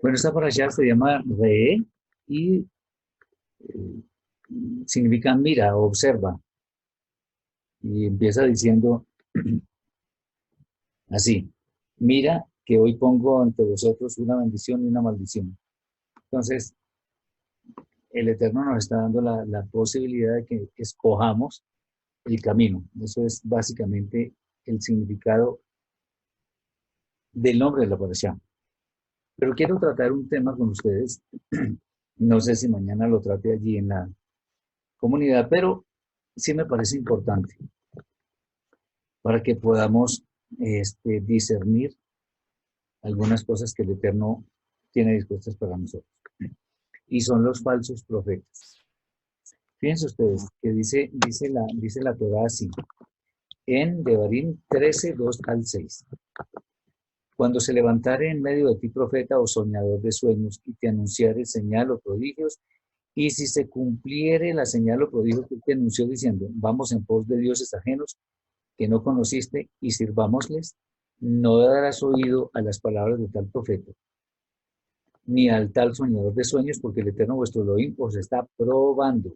Bueno, esta parasha se llama Re y eh, significa mira, observa. Y empieza diciendo así, mira que hoy pongo ante vosotros una bendición y una maldición. Entonces, el Eterno nos está dando la posibilidad de que escojamos el camino. Eso es básicamente el significado del nombre de la parasha. Pero quiero tratar un tema con ustedes. No sé si mañana lo trate allí en la comunidad, pero sí me parece importante para que podamos discernir algunas cosas que el Eterno tiene dispuestas para nosotros. Y son los falsos profetas. Fíjense ustedes que dice la Torah así, en Devarim 13, 2 al 6. Cuando se levantare en medio de ti profeta o soñador de sueños y te anunciare señal o prodigios, y si se cumpliere la señal o prodigio que te anunció diciendo, vamos en pos de dioses ajenos que no conociste y sirvámosles, no darás oído a las palabras de tal profeta, ni al tal soñador de sueños, porque el Eterno vuestro Elohim os está probando,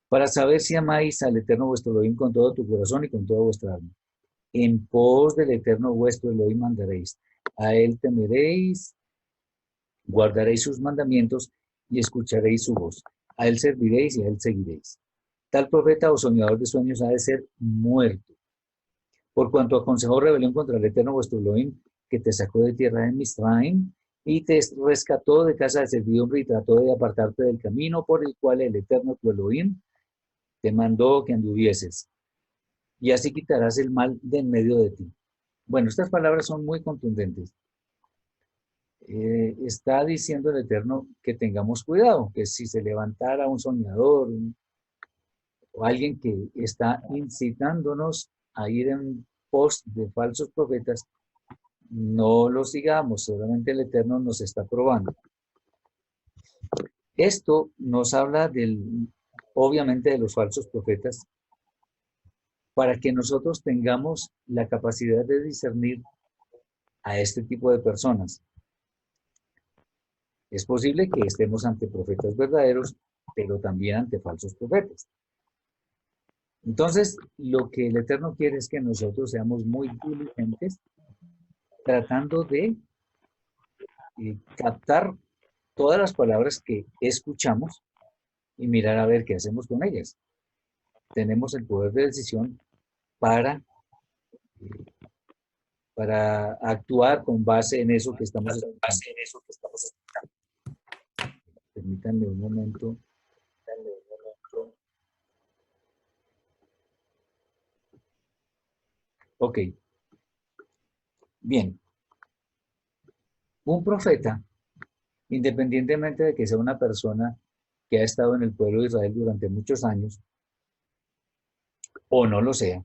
para saber si amáis al Eterno vuestro Elohim con todo tu corazón y con toda vuestra alma. En pos del Eterno vuestro Elohim andaréis, a él temeréis, guardaréis sus mandamientos y escucharéis su voz. A él serviréis y a él seguiréis. Tal profeta o soñador de sueños ha de ser muerto, por cuanto aconsejó rebelión contra el Eterno vuestro Elohim, que te sacó de tierra de Misraim y te rescató de casa de servidumbre y trató de apartarte del camino por el cual el Eterno tu Elohim te mandó que anduvieses. Y así quitarás el mal de en medio de ti. Bueno, estas palabras son muy contundentes. Está diciendo el Eterno que tengamos cuidado, que si se levantara un soñador o alguien que está incitándonos a ir en pos de falsos profetas, no lo sigamos, solamente el Eterno nos está probando. Esto nos habla obviamente de los falsos profetas, para que nosotros tengamos la capacidad de discernir a este tipo de personas. Es posible que estemos ante profetas verdaderos, pero también ante falsos profetas. Entonces, lo que el Eterno quiere es que nosotros seamos muy diligentes tratando de captar todas las palabras que escuchamos y mirar a ver qué hacemos con ellas. Tenemos el poder de decisión para, para actuar con base en eso que estamos escuchando. Permítanme un momento. Ok, bien. Un profeta, independientemente de que sea una persona que ha estado en el pueblo de Israel durante muchos años, o no lo sea,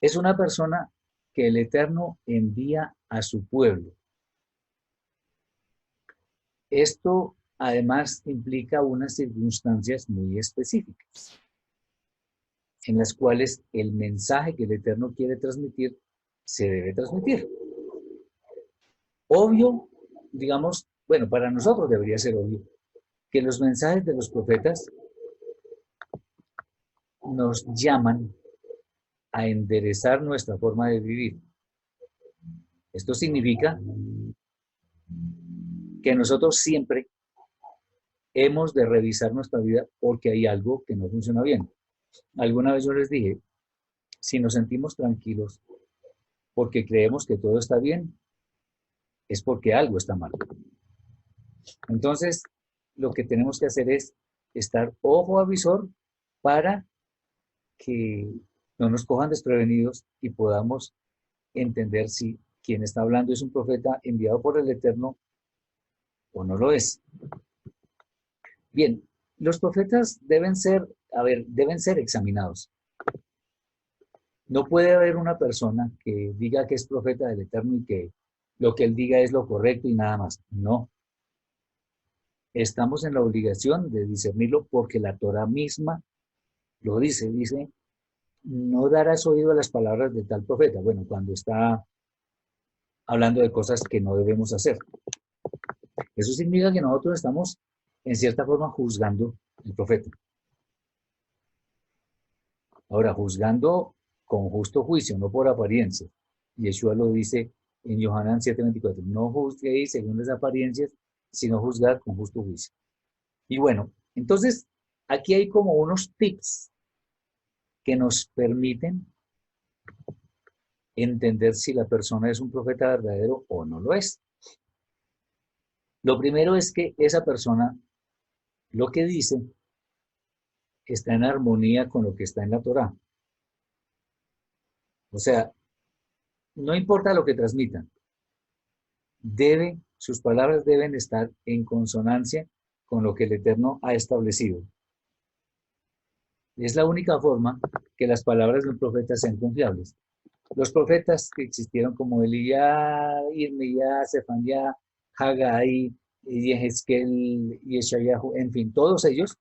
es una persona que el Eterno envía a su pueblo. Esto además implica unas circunstancias muy específicas, en las cuales el mensaje que el Eterno quiere transmitir se debe transmitir. Obvio, digamos, bueno, para nosotros debería ser obvio, que los mensajes de los profetas nos llaman a enderezar nuestra forma de vivir. Esto significa que nosotros siempre hemos de revisar nuestra vida porque hay algo que no funciona bien. Alguna vez yo les dije, si nos sentimos tranquilos porque creemos que todo está bien, es porque algo está mal. Entonces, lo que tenemos que hacer es estar ojo a visor para que no nos cojan desprevenidos y podamos entender si quien está hablando es un profeta enviado por el Eterno o no lo es. Bien, los profetas deben ser examinados. No puede haber una persona que diga que es profeta del Eterno y que lo que él diga es lo correcto y nada más. No. Estamos en la obligación de discernirlo porque la Torah misma lo dice, no darás oído a las palabras de tal profeta. Bueno, cuando está hablando de cosas que no debemos hacer. Eso significa que nosotros estamos, en cierta forma, juzgando al profeta. Ahora, juzgando con justo juicio, no por apariencia. Yeshua lo dice en Yohanan 7:24, no juzguéis según las apariencias, sino juzgad con justo juicio. Y bueno, entonces, aquí hay como unos tips que nos permiten entender si la persona es un profeta verdadero o no lo es. Lo primero es que esa persona, lo que dice, está en armonía con lo que está en la Torá. O sea, no importa lo que transmitan, sus palabras deben estar en consonancia con lo que el Eterno ha establecido. Es la única forma que las palabras de un profeta sean confiables. Los profetas que existieron como Elías, Irmías, Sefanía, Haggai, Yehezkel, Yeshayahu, en fin, todos ellos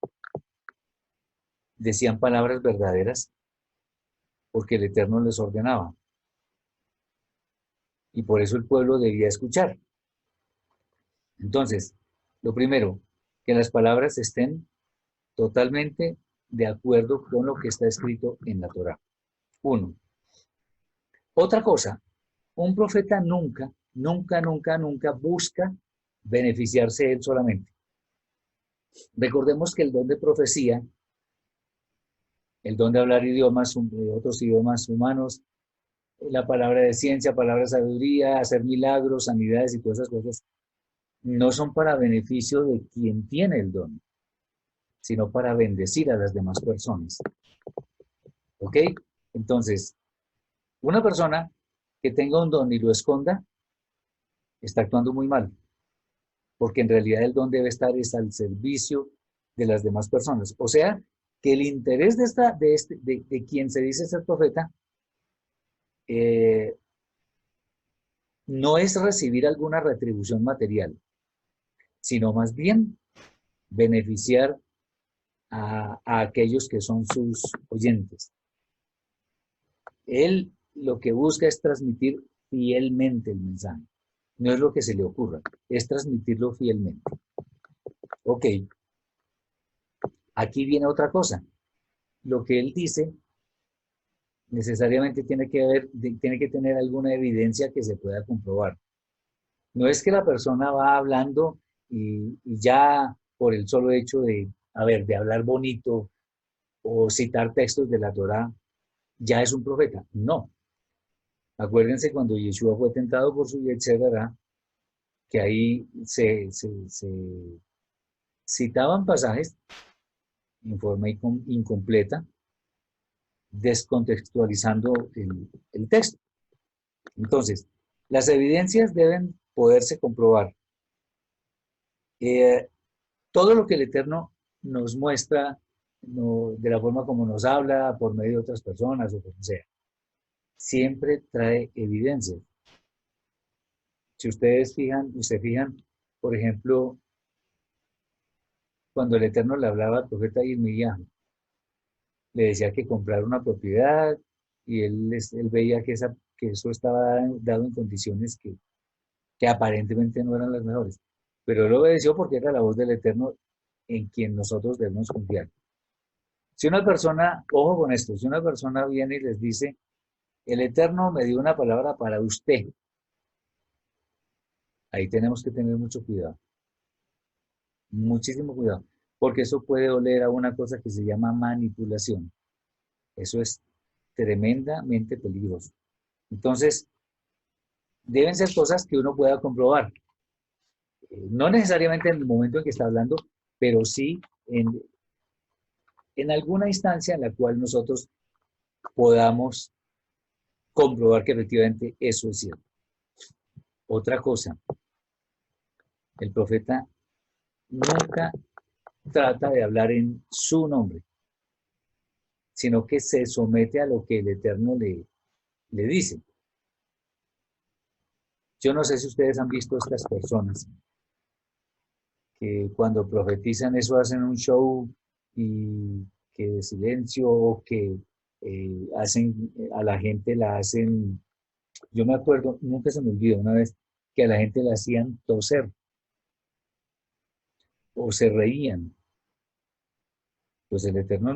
decían palabras verdaderas porque el Eterno les ordenaba. Y por eso el pueblo debía escuchar. Entonces, lo primero, que las palabras estén totalmente de acuerdo con lo que está escrito en la Torá. Uno. Otra cosa, un profeta nunca, nunca, nunca, nunca busca beneficiarse él solamente. Recordemos que el don de profecía, el don de hablar idiomas, otros idiomas humanos, la palabra de ciencia, palabra de sabiduría, hacer milagros, sanidades y todas esas cosas, no son para beneficio de quien tiene el don, sino para bendecir a las demás personas. ¿Ok? Entonces, una persona que tenga un don y lo esconda, está actuando muy mal, porque en realidad el don debe estar es al servicio de las demás personas. O sea, que el interés de quien se dice ser profeta no es recibir alguna retribución material, sino más bien beneficiar a aquellos que son sus oyentes. Él lo que busca es transmitir fielmente el mensaje. No es lo que se le ocurra, es transmitirlo fielmente. Ok, aquí viene otra cosa. Lo que él dice necesariamente tiene que tener alguna evidencia que se pueda comprobar. No es que la persona va hablando y ya por el solo hecho de hablar bonito o citar textos de la Torá, ya es un profeta. No. Acuérdense cuando Yeshua fue tentado por su Yetzirah, que ahí se citaban pasajes en forma incompleta, descontextualizando el texto. Entonces, las evidencias deben poderse comprobar. Todo lo que el Eterno nos muestra, de la forma como nos habla, por medio de otras personas o como sea, siempre trae evidencias. Si ustedes se fijan, por ejemplo, cuando el Eterno le hablaba al profeta Irmías, le decía que comprara una propiedad y él veía que eso estaba dado en condiciones que aparentemente no eran las mejores. Pero él obedeció porque era la voz del Eterno en quien nosotros debemos confiar. Si una persona, ojo con esto, si una persona viene y les dice, el Eterno me dio una palabra para usted, ahí tenemos que tener mucho cuidado, muchísimo cuidado, porque eso puede oler a una cosa que se llama manipulación. Eso es tremendamente peligroso. Entonces, deben ser cosas que uno pueda comprobar. No necesariamente en el momento en que está hablando, pero sí en alguna instancia en la cual nosotros podamos comprobar que efectivamente eso es cierto. Otra cosa, el profeta nunca trata de hablar en su nombre, sino que se somete a lo que el Eterno le dice. Yo no sé si ustedes han visto estas personas que cuando profetizan eso hacen un show y que de silencio o que hacen a la gente la hacen, yo me acuerdo, nunca se me olvidó una vez que a la gente la hacían toser. o se reían. Pues el Eterno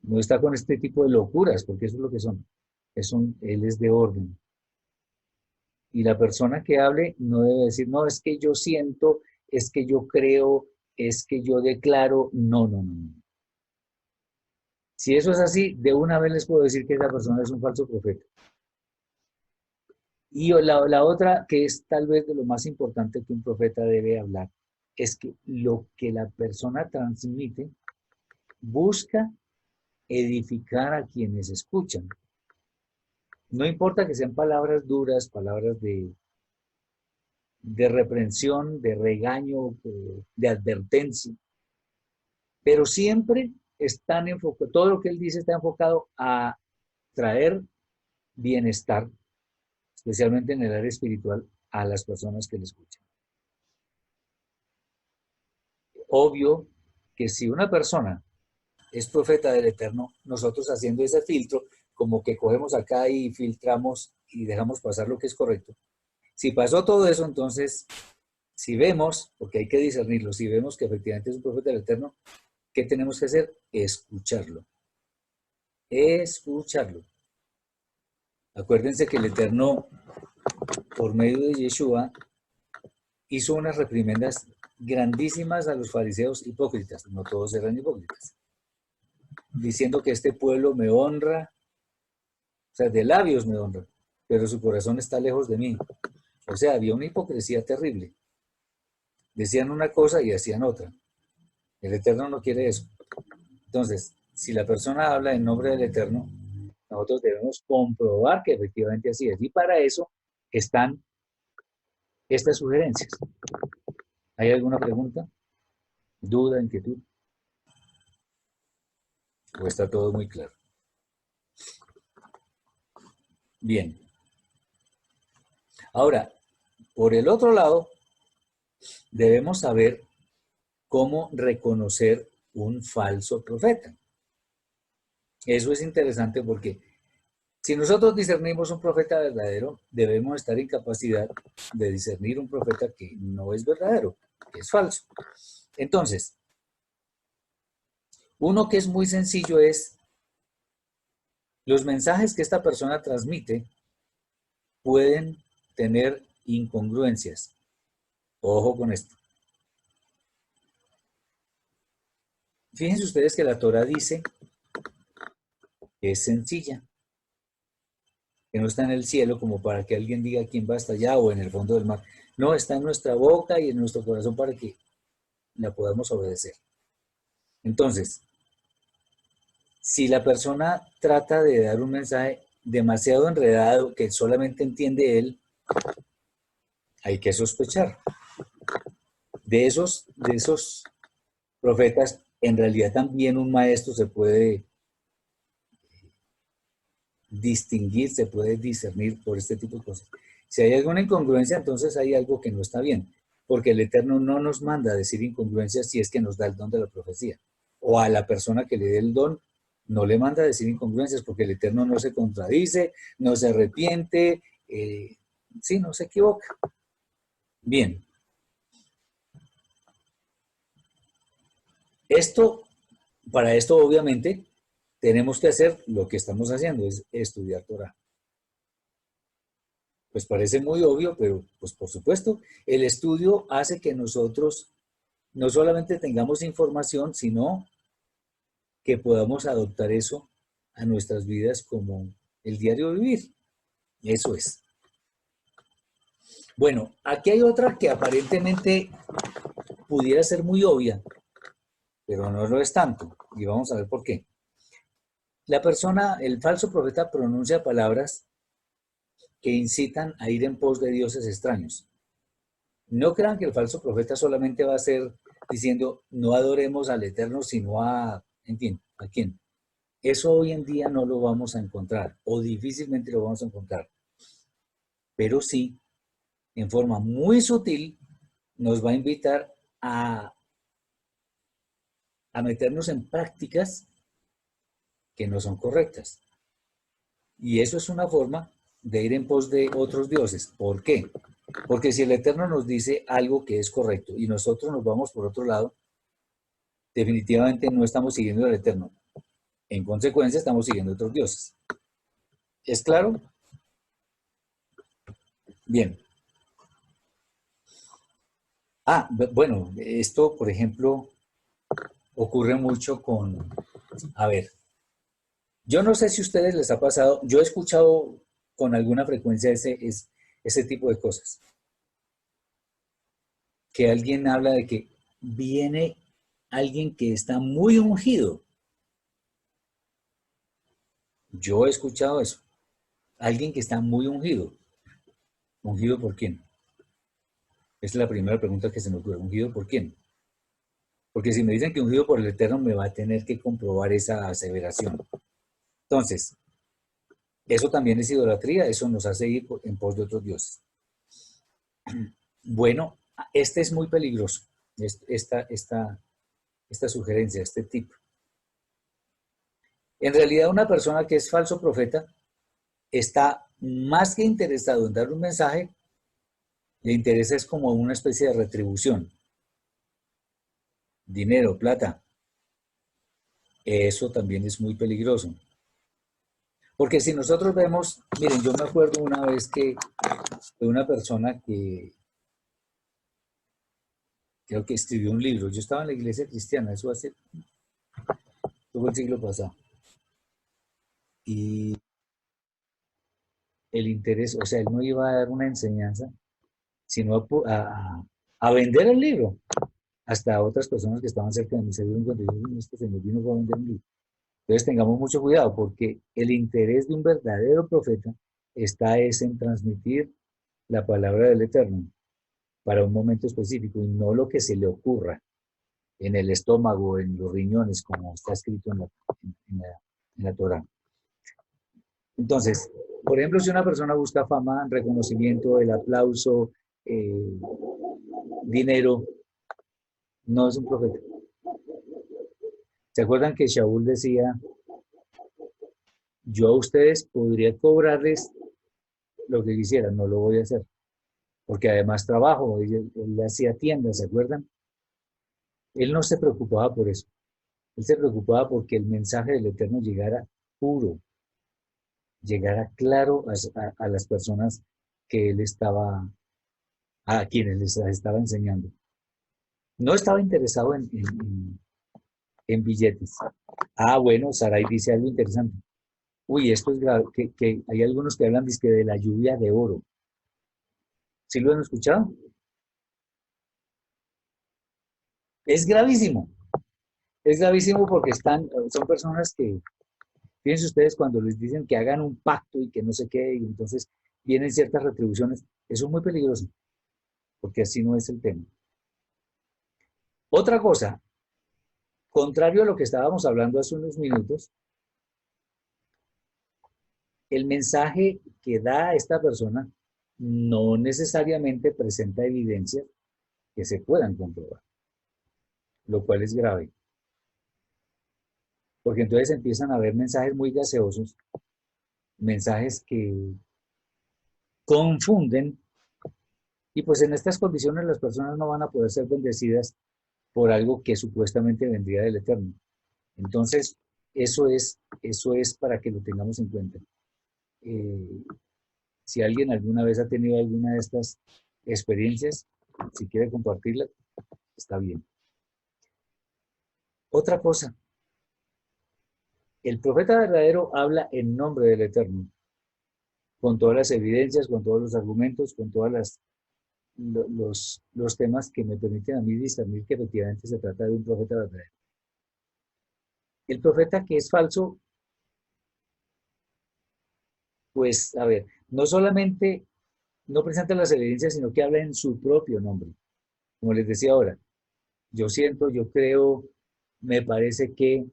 no está con este tipo de locuras, porque eso es lo que son. Él es de orden. Y la persona que hable no debe decir, no, es que yo siento, es que yo creo, es que yo declaro. No, no, no, no. Si eso es así, de una vez les puedo decir que esa persona es un falso profeta. Y la otra, que es tal vez de lo más importante que un profeta debe hablar, es que lo que la persona transmite busca edificar a quienes escuchan. No importa que sean palabras duras, palabras de reprensión, de regaño, de advertencia, pero siempre están enfocados, todo lo que él dice está enfocado a traer bienestar, especialmente en el área espiritual, a las personas que le escuchan. Obvio que si una persona es profeta del Eterno, nosotros haciendo ese filtro, como que cogemos acá y filtramos y dejamos pasar lo que es correcto. Si pasó todo eso, entonces, si vemos, porque hay que discernirlo, si vemos que efectivamente es un profeta del Eterno, ¿qué tenemos que hacer? Escucharlo. Escucharlo. Acuérdense que el Eterno, por medio de Yeshua, hizo unas reprimendas grandísimas a los fariseos hipócritas. No todos eran hipócritas. Diciendo que este pueblo me honra, o sea, de labios me honra, pero su corazón está lejos de mí. O sea, había una hipocresía terrible. Decían una cosa y hacían otra. El Eterno no quiere eso. Entonces, si la persona habla en nombre del Eterno, nosotros debemos comprobar que efectivamente así es. Y para eso están estas sugerencias. ¿Hay alguna pregunta? ¿Duda? ¿Inquietud? ¿O está todo muy claro? Bien. Ahora, por el otro lado, debemos saber cómo reconocer un falso profeta. Eso es interesante porque si nosotros discernimos un profeta verdadero, debemos estar en capacidad de discernir un profeta que no es verdadero, que es falso. Entonces, uno que es muy sencillo es los mensajes que esta persona transmite pueden tener incongruencias. Ojo con esto. Fíjense ustedes que la Torah dice que es sencilla, que no está en el cielo como para que alguien diga quién va hasta allá o en el fondo del mar. No, está en nuestra boca y en nuestro corazón para que la podamos obedecer. Entonces, si la persona trata de dar un mensaje demasiado enredado que solamente entiende él, hay que sospechar. De esos profetas, en realidad también un maestro se puede distinguir, se puede discernir por este tipo de cosas. Si hay alguna incongruencia, entonces hay algo que no está bien, porque el Eterno no nos manda a decir incongruencias si es que nos da el don de la profecía. O a la persona que le dé el don, no le manda a decir incongruencias, porque el Eterno no se contradice, no se arrepiente, sí, no se equivoca. Bien. Para esto obviamente, tenemos que hacer lo que estamos haciendo, es estudiar Torah. Pues parece muy obvio, pero pues por supuesto, el estudio hace que nosotros no solamente tengamos información, sino que podamos adoptar eso a nuestras vidas como el diario vivir. Eso es. Bueno, aquí hay otra que aparentemente pudiera ser muy obvia, pero no lo es tanto. Y vamos a ver por qué. La persona, el falso profeta pronuncia palabras que incitan a ir en pos de dioses extraños. No crean que el falso profeta solamente va a ser diciendo no adoremos al Eterno, sino en fin, ¿a quién? Eso hoy en día no lo vamos a encontrar o difícilmente lo vamos a encontrar. Pero sí, en forma muy sutil, nos va a invitar a meternos en prácticas que no son correctas. Y eso es una forma de ir en pos de otros dioses. ¿Por qué? Porque si el Eterno nos dice algo que es correcto y nosotros nos vamos por otro lado, definitivamente no estamos siguiendo al Eterno. En consecuencia, estamos siguiendo a otros dioses. ¿Es claro? Bien. Bueno, esto, por ejemplo, ocurre mucho con, a ver, yo no sé si a ustedes les ha pasado, yo he escuchado con alguna frecuencia ese tipo de cosas, que alguien habla de que viene alguien que está muy ungido. Yo he escuchado eso, alguien que está muy ungido. ¿Ungido por quién? Esa es la primera pregunta que se me ocurre. ¿Ungido por quién? Porque si me dicen que ungido por el Eterno, me va a tener que comprobar esa aseveración. Entonces, eso también es idolatría, eso nos hace ir en pos de otros dioses. Bueno, este es muy peligroso, esta sugerencia, este tip. En realidad, una persona que es falso profeta está más que interesado en dar un mensaje, le interesa es como una especie de retribución, dinero, plata. Eso también es muy peligroso. Porque si nosotros vemos, miren, yo me acuerdo una vez que de una persona que creo que escribió un libro. Yo estaba en la iglesia cristiana, eso hace todo el siglo pasado. Y el interés, o sea, él no iba a dar una enseñanza, sino a vender el libro. Hasta otras personas que estaban cerca de mí se dieron cuenta y dijeron, este señor vino para vender un libro. Entonces tengamos mucho cuidado porque el interés de un verdadero profeta está es en transmitir la palabra del Eterno para un momento específico y no lo que se le ocurra en el estómago, en los riñones, como está escrito en la Torah. Entonces, por ejemplo, si una persona busca fama, reconocimiento, el aplauso, eh, dinero, no es un profeta. ¿Se acuerdan que Shaul decía, yo a ustedes podría cobrarles lo que quisieran, no lo voy a hacer? Porque además trabajo, él hacía tiendas, ¿se acuerdan? Él no se preocupaba por eso. Él se preocupaba porque el mensaje del Eterno llegara puro, llegara claro a las personas que él estaba, a quienes les estaba enseñando. No estaba interesado en billetes. Bueno, Sarai dice algo interesante. Uy, esto es grave, que hay algunos que hablan dizque, de la lluvia de oro. ¿Sí lo han escuchado? Es gravísimo. Es gravísimo porque son personas que, fíjense ustedes, cuando les dicen que hagan un pacto y que no sé qué, y entonces vienen ciertas retribuciones, eso es muy peligroso, porque así no es el tema. Otra cosa, contrario a lo que estábamos hablando hace unos minutos, el mensaje que da esta persona no necesariamente presenta evidencias que se puedan comprobar, lo cual es grave, porque entonces empiezan a haber mensajes muy gaseosos, mensajes que confunden, y pues en estas condiciones las personas no van a poder ser bendecidas por algo que supuestamente vendría del Eterno. Entonces, eso es para que lo tengamos en cuenta. Eh, si alguien alguna vez ha tenido alguna de estas experiencias, si quiere compartirla, está bien. Otra cosa, el profeta verdadero habla en nombre del Eterno, con todas las evidencias, con todos los argumentos, con todos los temas que me permiten a mí discernir que efectivamente se trata de un profeta verdadero. El profeta que es falso, pues, a ver, no solamente no presenta las evidencias, sino que habla en su propio nombre. Como les decía ahora, yo siento, yo creo, me parece que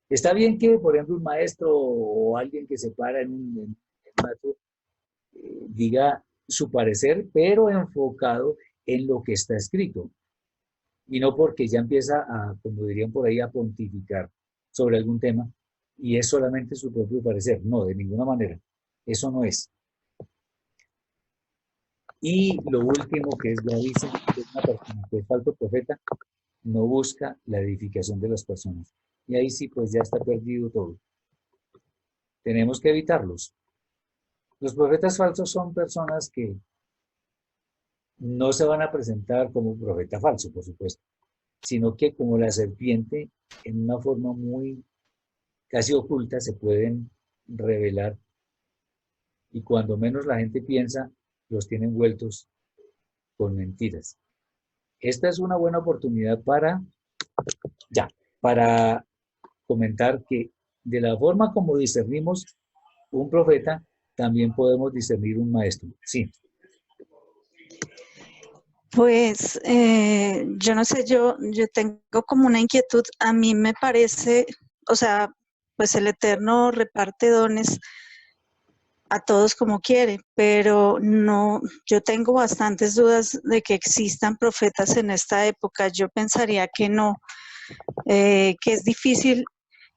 está bien que, por ejemplo, un maestro o alguien que se para en maestro, diga su parecer, pero enfocado en lo que está escrito. Y no porque ya empieza a, como dirían por ahí, a pontificar sobre algún tema y es solamente su propio parecer. No, de ninguna manera. Eso no es. Y lo último que es gravísimo, que una persona que es falso profeta no busca la edificación de las personas. Y ahí sí, pues ya está perdido todo. Tenemos que evitarlos. Los profetas falsos son personas que no se van a presentar como profeta falso, por supuesto, sino que como la serpiente, en una forma muy casi oculta, se pueden revelar y cuando menos la gente piensa, los tienen envueltos con mentiras. Esta es una buena oportunidad para comentar que de la forma como discernimos un profeta, también podemos discernir un maestro. Sí. Pues yo no sé, yo tengo como una inquietud. A mí me parece, o sea, pues el Eterno reparte dones a todos como quiere, pero no, yo tengo bastantes dudas de que existan profetas en esta época. Yo pensaría que no, que es difícil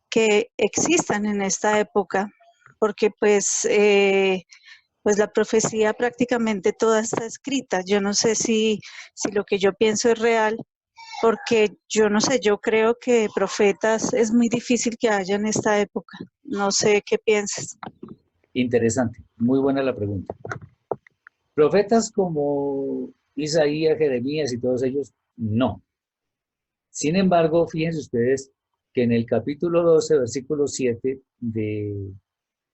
que existan en esta época, porque pues la profecía prácticamente toda está escrita. Yo no sé si lo que yo pienso es real, porque yo no sé, yo creo que profetas es muy difícil que haya en esta época. No sé qué piensas. Interesante, muy buena la pregunta. Profetas como Isaías, Jeremías y todos ellos, no. Sin embargo, fíjense ustedes que en el capítulo 12, versículo 7 de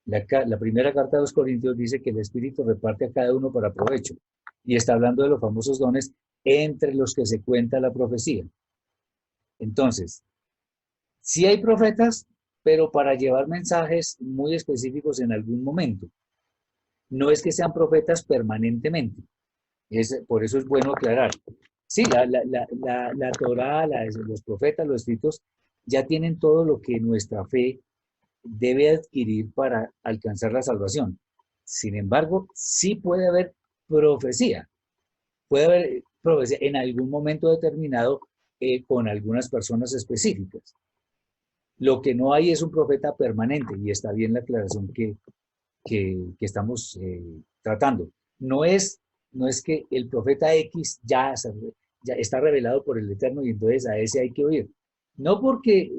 la primera carta de los Corintios dice que el Espíritu reparte a cada uno para provecho. Y está hablando de los famosos dones entre los que se cuenta la profecía. Entonces, sí hay profetas, pero para llevar mensajes muy específicos en algún momento. No es que sean profetas permanentemente. Por eso es bueno aclarar. Sí, la Torá, los profetas, los escritos, ya tienen todo lo que nuestra fe debe adquirir para alcanzar la salvación. Sin embargo, sí puede haber profecía. Puede haber profecía en algún momento determinado con algunas personas específicas. Lo que no hay es un profeta permanente y está bien la aclaración que estamos tratando. No es que el profeta X ya está revelado por el Eterno y entonces a ese hay que oír. No porque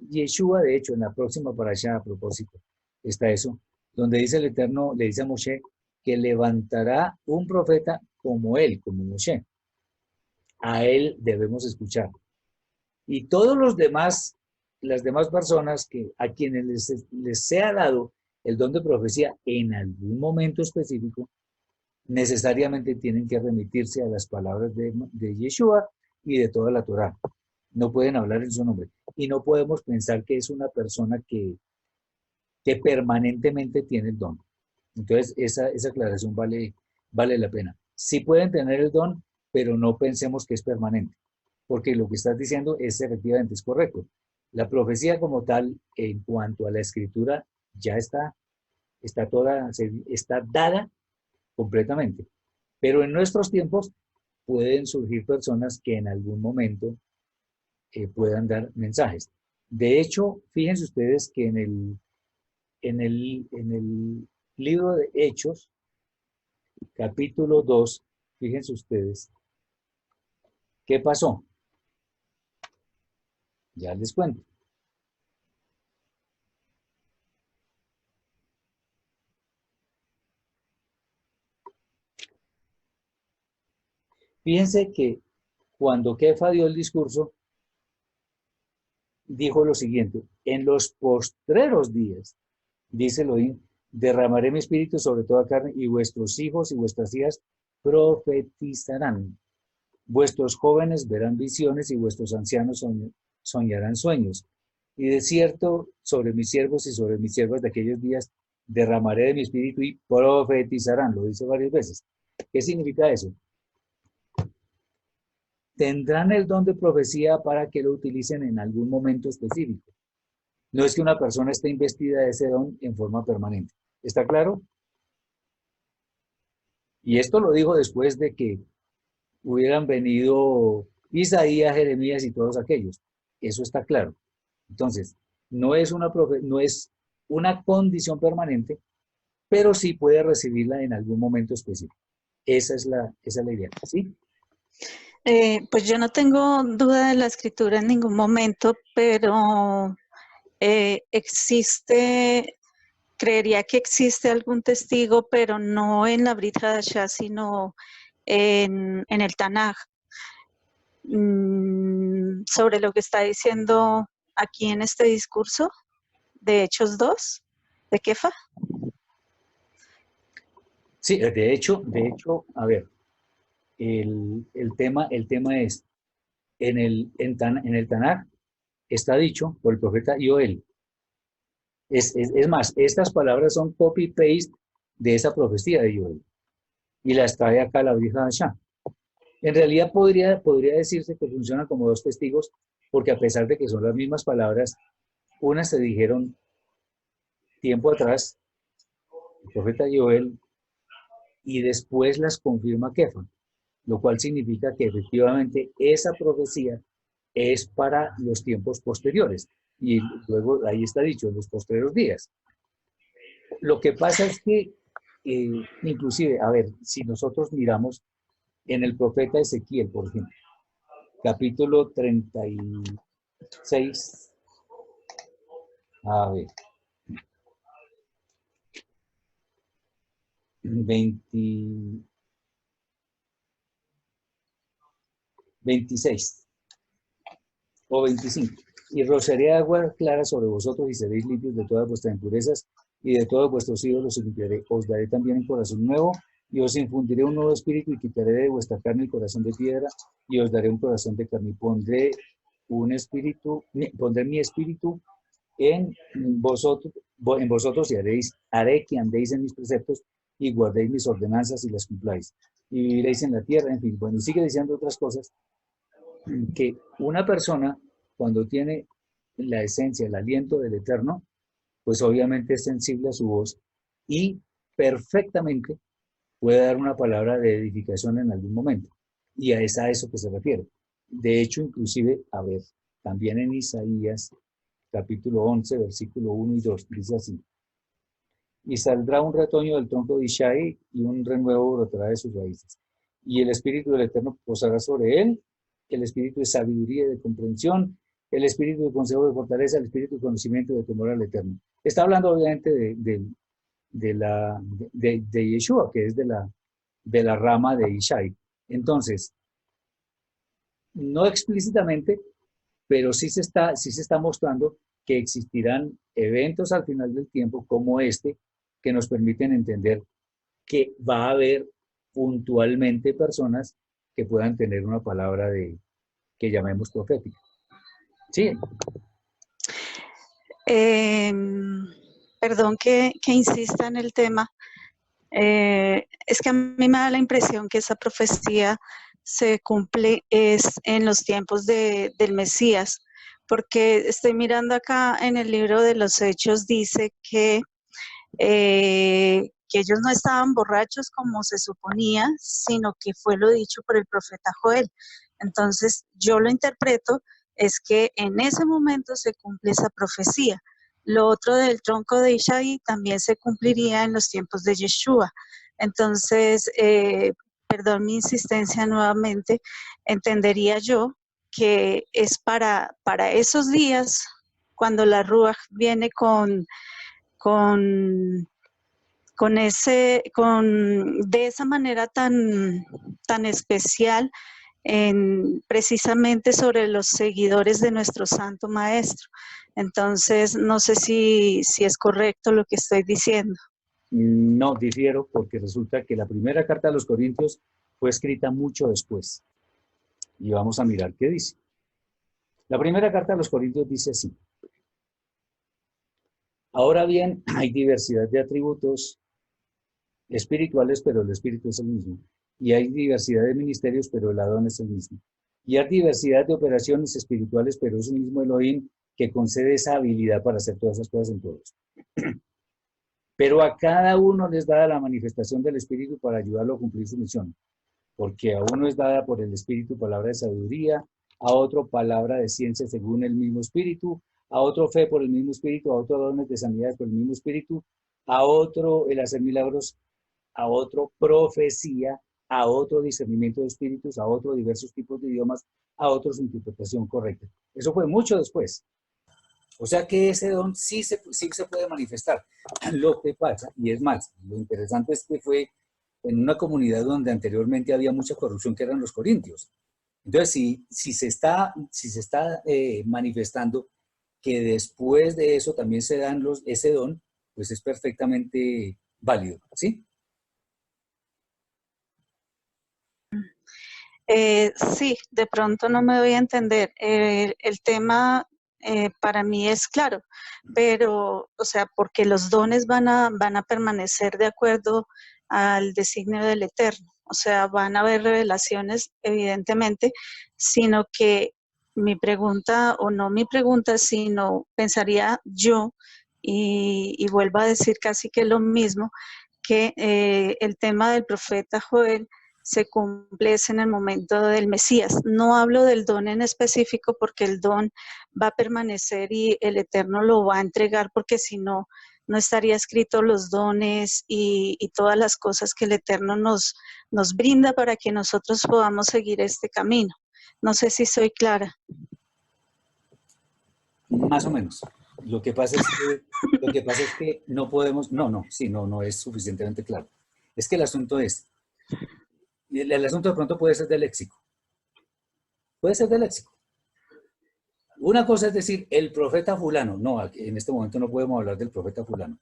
Yeshua, de hecho, en la próxima parasha, a propósito, está eso, donde dice el Eterno, le dice a Moshe que levantará un profeta como él, como Moshe. A él debemos escuchar. Y todos los demás, las demás personas a quienes les sea dado el don de profecía en algún momento específico, necesariamente tienen que remitirse a las palabras de Yeshua y de toda la Torá. No pueden hablar en su nombre. Y no podemos pensar que es una persona que permanentemente tiene el don. Entonces, esa aclaración vale la pena. Sí pueden tener el don, pero no pensemos que es permanente, porque lo que estás diciendo efectivamente es correcto. La profecía como tal, en cuanto a la escritura, ya está dada completamente. Pero en nuestros tiempos pueden surgir personas que en algún momento puedan dar mensajes. De hecho, fíjense ustedes que en el libro de Hechos, capítulo 2, fíjense ustedes, ¿qué pasó? Ya les cuento. Fíjense que cuando Kefa dio el discurso, dijo lo siguiente: en los postreros días, dice Elohim, derramaré mi espíritu sobre toda carne y vuestros hijos y vuestras hijas profetizarán. Vuestros jóvenes verán visiones y vuestros ancianos soñarán sueños. Y de cierto, sobre mis siervos y sobre mis siervas de aquellos días derramaré de mi espíritu y profetizarán. Lo dice varias veces. ¿Qué significa eso? Tendrán el don de profecía para que lo utilicen en algún momento específico. No es que una persona esté investida de ese don en forma permanente. ¿Está claro? Y esto lo dijo después de que hubieran venido Isaías, Jeremías y todos aquellos. Eso está claro. Entonces, no es una condición permanente, pero sí puede recibirla en algún momento específico. Esa es la idea, ¿sí? Pues yo no tengo duda de la escritura en ningún momento, pero creería que existe algún testigo, pero no en la Brit Hadashah, sino en el Tanaj, sobre lo que está diciendo aquí en este discurso de Hechos 2, de Kefa. Sí, de hecho, a ver, el tema es, en el Tanaj está dicho por el profeta Joel. Es más, estas palabras son copy-paste de esa profecía de Joel y las trae acá la Brit Hadashah. En realidad podría decirse que funcionan como dos testigos, porque a pesar de que son las mismas palabras, unas se dijeron tiempo atrás, el profeta Joel, y después las confirma Kefa, lo cual significa que efectivamente esa profecía es para los tiempos posteriores. Y luego ahí está dicho, en los posteriores días. Lo que pasa es que, inclusive, a ver, si nosotros miramos en el profeta Ezequiel, por ejemplo, capítulo 36, a ver, 20, 26 o 25. Y rociaré agua clara sobre vosotros y seréis limpios de todas vuestras impurezas y de todos vuestros ídolos os limpiaré. Os daré también un corazón nuevo y os infundiré un nuevo espíritu y quitaré de vuestra carne el corazón de piedra y os daré un corazón de carne. Y pondré mi espíritu en vosotros y haré que andéis en mis preceptos y guardéis mis ordenanzas y las cumpláis. Y viviréis en la tierra, en fin. Bueno, sigue diciendo otras cosas que una persona, cuando tiene la esencia, el aliento del Eterno, pues obviamente es sensible a su voz y perfectamente puede dar una palabra de edificación en algún momento. Y es a eso que se refiere. De hecho, inclusive, a ver, también en Isaías, capítulo 11, versículo 1 y 2, dice así: y saldrá un retoño del tronco de Ishai y un renuevo brotará de sus raíces. Y el Espíritu del Eterno posará sobre él, el Espíritu de sabiduría y de comprensión, el Espíritu de consejo y de fortaleza, el Espíritu de conocimiento y de temor al Eterno. Está hablando obviamente de Yeshua, que es de la rama de Ishai. Entonces, no explícitamente, pero sí se está mostrando que existirán eventos al final del tiempo como este que nos permiten entender que va a haber puntualmente personas que puedan tener una palabra que llamemos profética. Sí. Perdón que insista en el tema. Es que a mí me da la impresión que esa profecía se cumple es en los tiempos del Mesías, porque estoy mirando acá en el libro de los Hechos, dice que ellos no estaban borrachos como se suponía, sino que fue lo dicho por el profeta Joel. Entonces, yo lo interpreto es que en ese momento se cumple esa profecía. Lo otro del tronco de Isaí también se cumpliría en los tiempos de Yeshua. Entonces, perdón mi insistencia nuevamente, entendería yo que es para esos días cuando la Ruach viene con de esa manera tan especial precisamente sobre los seguidores de nuestro Santo Maestro. Entonces, no sé si es correcto lo que estoy diciendo. No, difiero, porque resulta que la primera carta a los Corintios fue escrita mucho después. Y vamos a mirar qué dice. La primera carta a los Corintios dice así: ahora bien, hay diversidad de atributos espirituales, pero el espíritu es el mismo. Y hay diversidad de ministerios, pero el Adón es el mismo. Y hay diversidad de operaciones espirituales, pero es el mismo Elohim que concede esa habilidad para hacer todas esas cosas en todos. Pero a cada uno les da la manifestación del Espíritu para ayudarlo a cumplir su misión. Porque a uno es dada por el Espíritu palabra de sabiduría, a otro palabra de ciencia según el mismo Espíritu, a otro fe por el mismo Espíritu, a otro dones de sanidades por el mismo Espíritu, a otro el hacer milagros, a otro profecía, a otro discernimiento de espíritus, a otros diversos tipos de idiomas, a otros interpretación correcta. Eso fue mucho después. O sea que ese don sí se puede manifestar. Lo que pasa, y es más, lo interesante es que fue en una comunidad donde anteriormente había mucha corrupción, que eran los corintios. Entonces, si se está manifestando que después de eso también se dan ese don, pues es perfectamente válido, ¿sí? Sí, de pronto no me doy a entender. El tema para mí es claro, pero, o sea, porque los dones van a permanecer de acuerdo al designio del Eterno. O sea, van a haber revelaciones, evidentemente, sino que mi pregunta, o no mi pregunta, sino pensaría yo, y vuelvo a decir casi que lo mismo, que el tema del profeta Joel se cumple en el momento del Mesías. No hablo del don en específico porque el don va a permanecer y el Eterno lo va a entregar, porque si no, no estaría escrito los dones y todas las cosas que el Eterno nos brinda para que nosotros podamos seguir este camino. No sé si soy clara. Más o menos. Lo que pasa es que no podemos, no es suficientemente claro. Es que el asunto es, el asunto de pronto puede ser del léxico. Puede ser del léxico. Una cosa es decir, el profeta fulano. No, en este momento no podemos hablar del profeta fulano.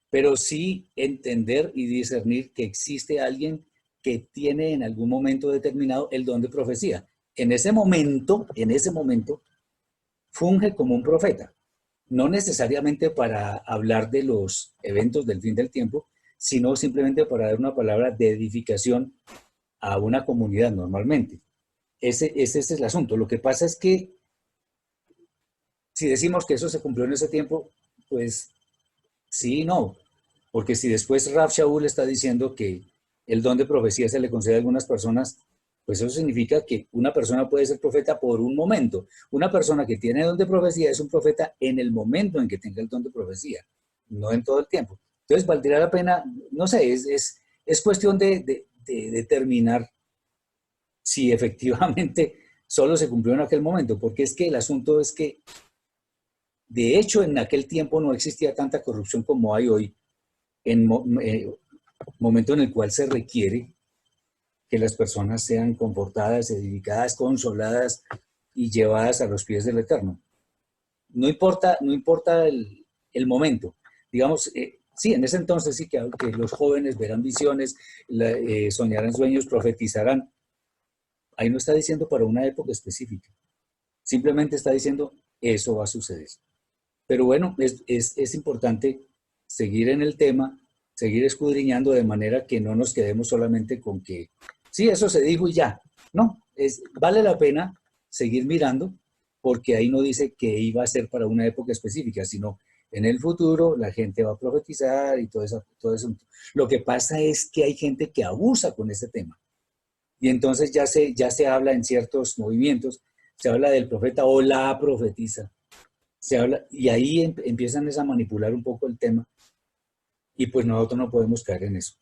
Pero sí entender y discernir que existe alguien que tiene en algún momento determinado el don de profecía. En ese momento, funge como un profeta. No necesariamente para hablar de los eventos del fin del tiempo, sino simplemente para dar una palabra de edificación a una comunidad normalmente. Ese es el asunto. Lo que pasa es que si decimos que eso se cumplió en ese tiempo, pues sí y no. Porque si después Rav Shaul está diciendo que el don de profecía se le concede a algunas personas, pues eso significa que una persona puede ser profeta por un momento. Una persona que tiene don de profecía es un profeta en el momento en que tenga el don de profecía, no en todo el tiempo. Entonces, valdría la pena, no sé, es cuestión de determinar si efectivamente solo se cumplió en aquel momento, porque es que el asunto es que, de hecho, en aquel tiempo no existía tanta corrupción como hay hoy, en momento en el cual se requiere que las personas sean confortadas, edificadas, consoladas y llevadas a los pies del Eterno. No importa el momento. Digamos, sí, en ese entonces sí que los jóvenes verán visiones, soñarán sueños, profetizarán. Ahí no está diciendo para una época específica. Simplemente está diciendo, eso va a suceder. Pero bueno, es importante seguir en el tema, seguir escudriñando de manera que no nos quedemos solamente con que, sí, eso se dijo y ya. No, vale la pena seguir mirando, porque ahí no dice que iba a ser para una época específica, sino en el futuro la gente va a profetizar y todo eso. Lo que pasa es que hay gente que abusa con este tema. Y entonces ya se habla en ciertos movimientos, se habla del profeta o la profetisa. Se habla, y ahí empiezan a manipular un poco el tema, y pues nosotros no podemos caer en eso.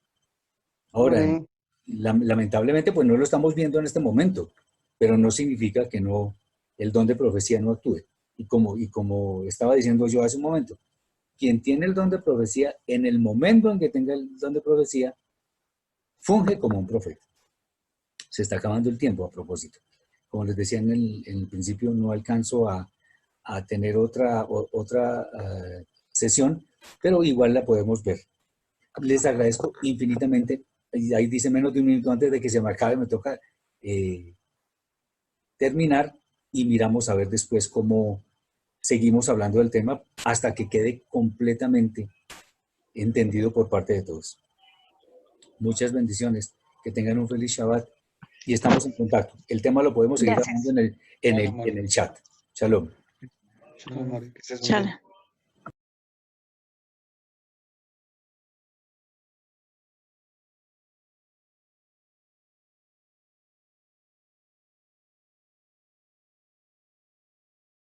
Ahora, lamentablemente, pues no lo estamos viendo en este momento, pero no significa que no, el don de profecía no actúe. Y como estaba diciendo yo hace un momento, quien tiene el don de profecía, en el momento en que tenga el don de profecía, funge como un profeta. Se está acabando el tiempo a propósito. Como les decía en el principio, no alcanzo a tener otra sesión, pero igual la podemos ver. Les agradezco infinitamente. Ahí dice menos de un minuto antes de que se me acabe, me toca terminar y miramos a ver después cómo seguimos hablando del tema hasta que quede completamente entendido por parte de todos. Muchas bendiciones, que tengan un feliz Shabbat y estamos en contacto. El tema lo podemos seguir hablando en el chat. Shalom. Shalom, Mario, que estés muy bien. Chala.